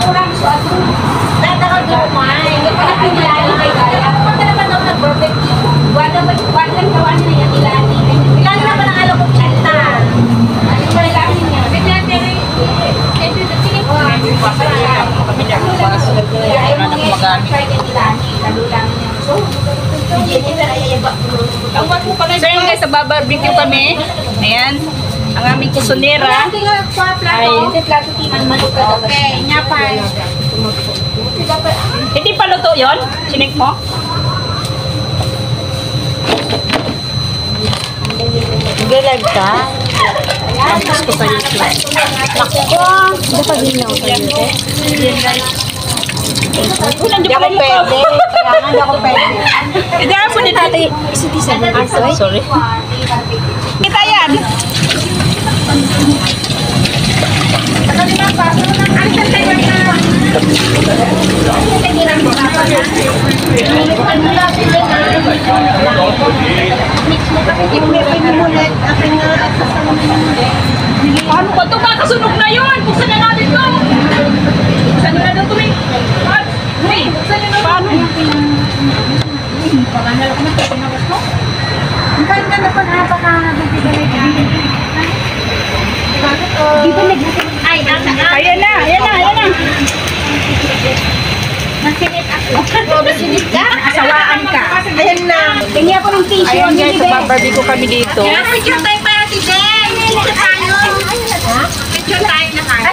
orang suatu. Datang ke rumah, ini pada pinjaman kay gaya. Pagka naman daw nag-barbecue, wala kawan niya yung ilani. Ilani naman ang alam ko kanta. Ano ba ilani niya? Bigyan din ito sige po. So yun guys, sa barbecue kami. Ayan. Ang aming kusonera ay Okay, nyapay. hindi pa luto yun? Chinik mo? Nag-live ka? Tapos ko sa YouTube. Ako, hindi pa ginaw sa YouTube. Hindi Hindi ako pwede. Kaya nga, hindi ako pwede. Hindi ako po nito. Sorry. Kita yan. Ano ba ito? Kasunog na yun! Buksan na natin ito! Buksan nyo na daw ito eh! Uy! Buksan nyo na! Paano? Pakanal ko na ito. Pinawas mo? Ang ganda na po napaka-bibigay ka. Di ba ay, nasa Ayan na! Ayan na! Ayan na! nasinit ako. Nasinit ka? Asawaan ka! Ayan na. Tingin ako ng tissue. Ayan guys, barbecue kami dito. Picture tayo para si Jen. Picture tayo. Picture tayo na tayo.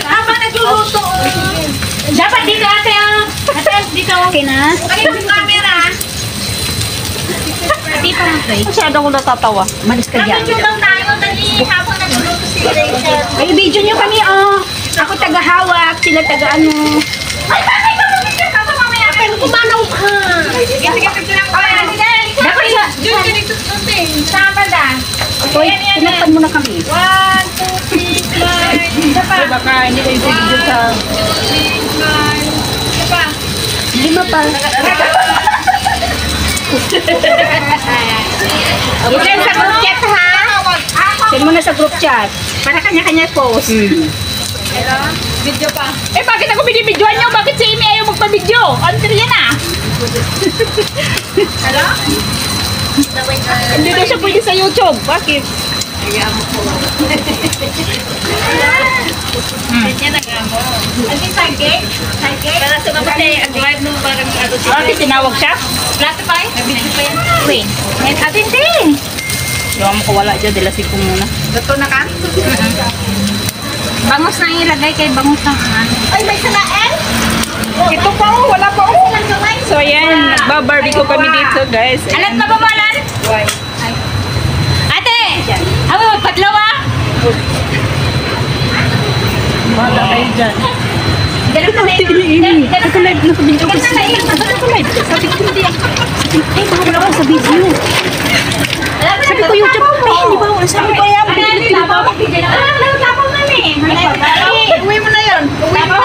Habang nagluluto. Dapat dito ate ang. Ate, dito. Okay na? Ano yung camera? Dito na tayo. Masyado ko natatawa. Malis ka dyan. Picture lang tayo. Dali habang nagluluto si Rachel. Ay, video nyo kami, oh. Ako taga-hawak, sila taga-ano. Ay, bakit ka mag-picture ka sa mamaya? Pero kumanaw ka. Sige, picture lang. Dapat siya. Doon, ganito. Saan ba da? Hoy, tinakpan mo na kami. 1, 2, 3, slide. Isa pa. Ay, baka hindi kayo video sa... 2, 3, slide. Isa pa. Lima pa. Send sa group chat ha. Send mo na sa group chat. Para kanya-kanya post. Hello? Video pa. Eh, bakit ako binibidyoan nyo? Bakit si Amy ayaw magpa-video? Answer yan ah. Hello? Hindi daw siya pwede sa YouTube. Bakit? Kanya nag-amo. Ano yung sidekick? Sidekick? Para sa mga live mo parang ano siya. Bakit tinawag siya? Plato pa eh? Nabili pa yan. Wait. May atin din. Yung mo ko wala dyan. Dilasig ko muna. Luto na ka? Bangus na ilagay kay bangus na ka. Ay, may salain? Ito pa oh. Wala pa oh. So ayan. Nagbabarbecue kami dito guys. Alat pa ba malan? Why? Ate! Amo, patlawa? Bata kayo dyan. Ganun na Ate, Amy. Ako live na sa video ko. Ako live. Sabi ko hindi. Eh, baka wala ako sa video. Sabi ko YouTube. Eh, hindi ba? Sabi ko yan. Uwi mo na yun. Uwi mo.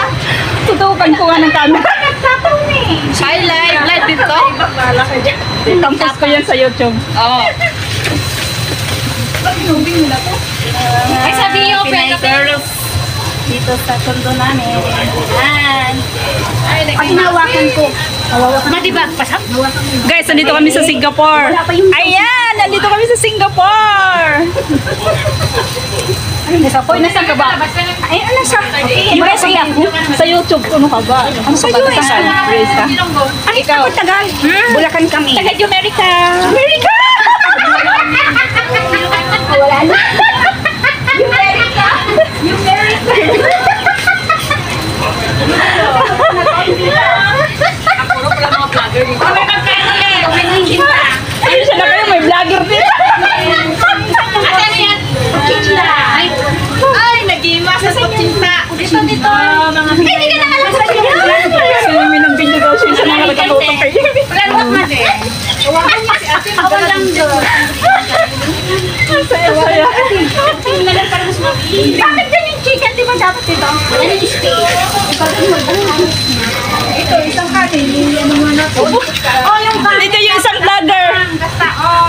Tutukan ko nga ng camera. Ay, live dito. Tampos ko yan sa YouTube. Oo. Ay, sabi niyo, pero Dito sa kondo namin. Yan. Pag hinawakan ko. Matibag pa sa? Guys, nandito kami sa Singapore. Ayan! Nandito kami sa Singapore. Hoy, nasaan ka ba? Ay, ano sa... Iba sa YouTube. Ano ka ba? Ano sa US? Ano ikaw? Tagal. Bulacan kami. Taga-America. America! Wala na. Ay, siya na kayo, may vlogger din. Ay, nag-iima sa pagcinta. Dito. Hindi ka na alam sa kanya. Kasi may nang video daw siya sa mga nagkakutong kayo. Wala naman man eh. Hawakan niya si ate. Hawakan lang doon. Saya-saya. Bakit ganyan chicken? Di ba dapat ito? Ano yung steak? Ito, isang kanin. Ano mo na to? Oh, yung kanin. Dito yung isang vlogger. Basta,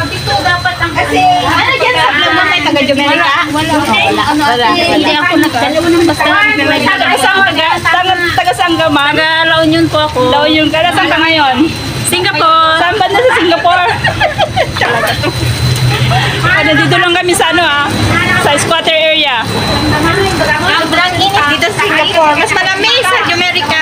dito dapat ang kasi. Ano dyan sa vlog mo may taga-Jamaica? Wala. ano hindi ako nagdalawa ng basta. Taga-saan ka, ma'am? Taga La Union po ako. La Union ka. Saan ka ngayon? Singapore. Saan ba na sa Singapore? Nandito lang kami sa sa squatter area. Sobrang init dito sa Singapore. Mas malamig sa Amerika.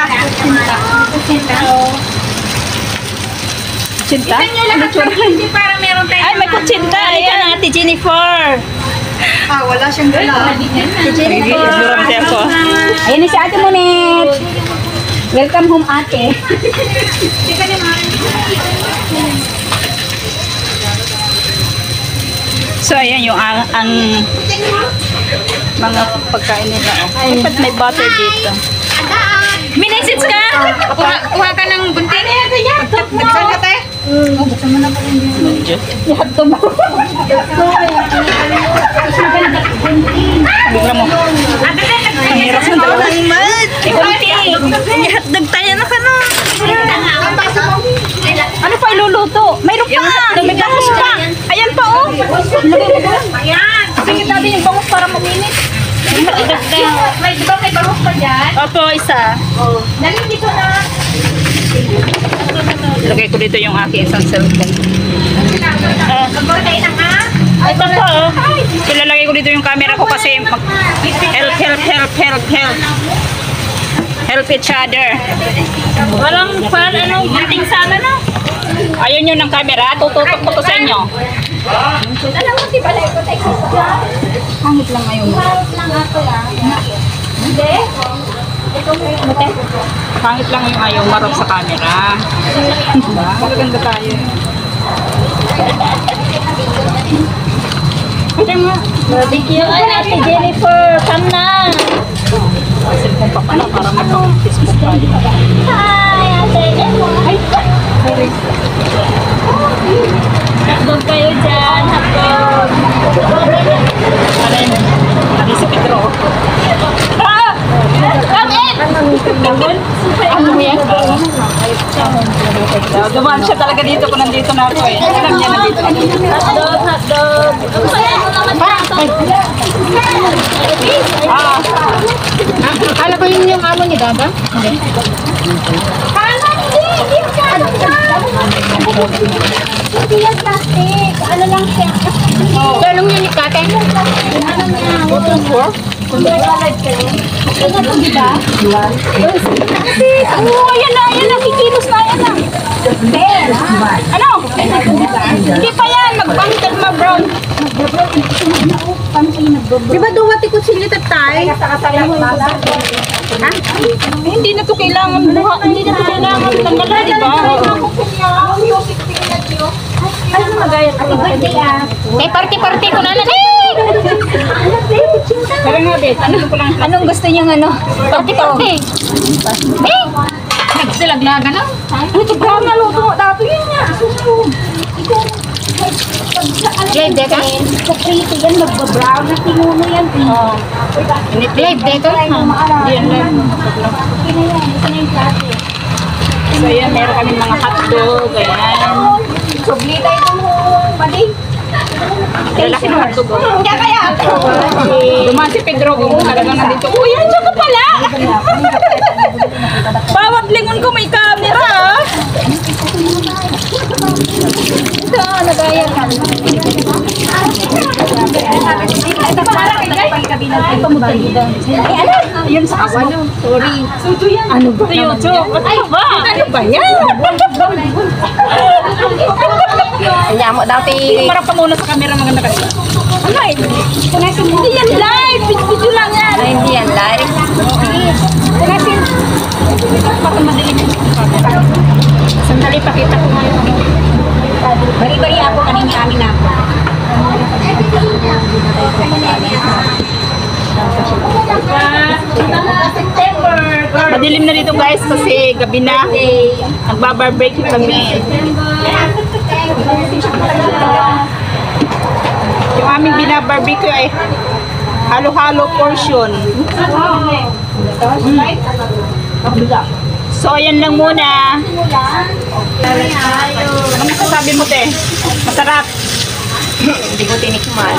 Kutsinta? Ano tsura? Para meron tayo. Ay, may kutsinta. Ayan, Ate Jennifer. Wala siyang dala. Durante ako. Ayan na si Ate Monet. Welcome home, Ate. So, ayan yung ang mga pagkain nila. Ay, ba't may butter dito? May message ka? Kuha ka ng bunting? Nagsan ka tayo? Yato mo. Bigla mo. Ang hirap ng dalawa. Kunti. Ihatdag tayo na ka na. Ano pa iluluto? Mayroon pa. May bangus pa. Ayan pa, oh. Lagay mo doon. Ayan. Sige natin yung bangus para maminit. May, di ba may barok pa dyan? Opo, isa. Dali dito na. Lagay ko dito yung aking isang cellphone. Mag-order na ha? Ito po, oh. Ilalagay ko dito yung camera ko kasi help. Help each other. Walang fan, ating sana na. Ayaw nyo ng camera, tututok ko to sa inyo. Alam mo, di ba lang ko tayo sa Hangit lang ngayon. Harap lang ako lang. Hindi. Ito mo yung mute. Hangit lang yung ayaw marap sa camera. Magaganda tayo. Ito nga. Barbecue. Ay, Ate Jennifer, come na. Kasi kung pa pala para mag-Facebook tayo. Hi, Ate Jennifer. Ay, sorry. Hotdog kayo dyan, hotdog. Ano yun? Nari si Pedro. Ah! Bakit? Ano mo yan? Dumaan siya talaga dito kung nandito na ako eh. Alam niya nandito. Hotdog, hotdog. Akala ko yun yung amo ni Dada? Hindi. Hindi yan plastic. Ano lang siya? Talong yun ni Kate? Ano niya? Water for? Kung nag-alive kayo. Ano to, di ba? Oo, ayan na. Kikilos na, ayan na. Ben! Ano? Hindi pa yan. Mag-pangit at mag-brown. Di ba duwati ko sili tatay? Hindi na to kailangan buha. Hindi na to kailangan tanggalan, di ba? Ano na magayat? Happy birthday ah! Eh, party-party ko na lang. Tara nga, Bet. Ano ko lang? Anong gusto niyang ano? Party-party. Eh! Nagsilaglaga na? Ano ito? Brown na luto mo. Dato yun nga. Susunod. Live deka? Sa pretty yan, mag-brown na tinuno yan. Live deka? Yan lang. Okay na yan, ito na yung klase. So, yan. Meron kami mga hotdog. Ayan. Soblita itong bading. Lalaki ng hotdog. Oh. Kaya kaya! Dumaan si Pedro kung talagang nandito. Uy, andyan ka pala! Bawat lingon ko may camera. Ito, nagaya ka. Ito parang ito mo tayo. Eh, ano? Yun sa awan. Sorry. Ano ba? YouTube. Ano ba? Ano ba yan? Kanya mo dati. Marap ka muna sa camera, maganda ka. Ano eh? Hindi yan live. Video lang yan. Ay, hindi yan live. Punasin. Baka madilim yung camera. Sandali, pakita ko nga yung ano. Bari-bari ako kanina amin ako. September. Madilim na dito guys kasi gabi na. Nagbabarbecue kami. Yung aming binabarbecue ay halo-halo portion. So ayan lang muna. Ano masasabi mo te? Masarap. Hindi ko tinikman.